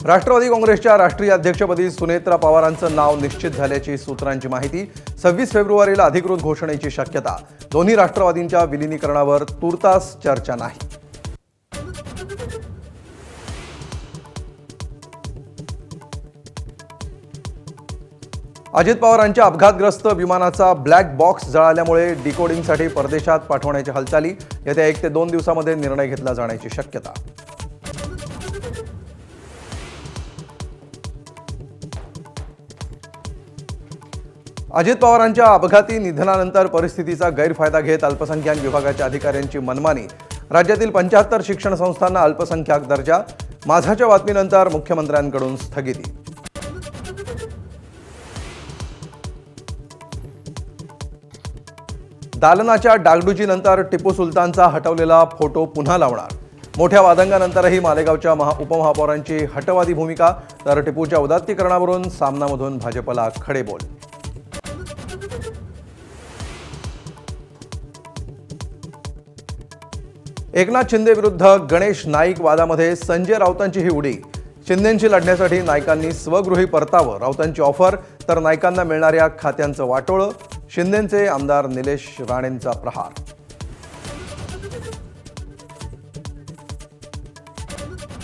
राष्ट्रवादी काँग्रेसच्या राष्ट्रीय अध्यक्षपदी सुनेत्रा पवारांचं नाव निश्चित झाल्याची सूत्रांची माहिती। 26 फेब्रुवारीला अधिकृत घोषणेची शक्यता। दोन्ही राष्ट्रवादींच्या विलीनीकरणावर तुर्तास चर्चा नाही। अजित पवारांच्या अपघातग्रस्त विमानाचा ब्लॅक बॉक्स जळाल्यामुळे डिकोडिंगसाठी परदेशात पाठवण्याची हालचाली। येत्या 1 ते 2 दिवसांमध्ये निर्णय घेतला जाण्याची शक्यता। अजित पवारांच्या अपघाती निधनानंतर परिस्थितीचा गैरफायदा घेत अल्पसंख्याक विभागाच्या अधिकाऱ्यांची मनमानी। राज्यातील 75 शिक्षण संस्थांना अल्पसंख्याक दर्जा। माझाच्या बातमीनंतर मुख्यमंत्र्यांकडून स्थगिती। दालनाच्या डागडुजीनंतर टिपू सुलतानचा हटवलेला फोटो पुन्हा लावणार। मोठ्या वादंगानंतरही मालेगावच्या उपमहापौरांची हटवादी भूमिका, तर टिपूच्या उदात्तीकरणावरून सामनामधून भाजपला खडेबोल। एकनाथ शिंदे विरुद्ध गणेश नाईक वादामध्ये संजय राऊतांची ही उडी। शिंदेंशी लढण्यासाठी नाईकांनी स्वगृही परतावं, राऊतांची ऑफर, तर नाईकांना मिळणाऱ्या खात्यांचं वाटोळं। शिंदेंचे आमदार निलेश राणेंचा प्रहार।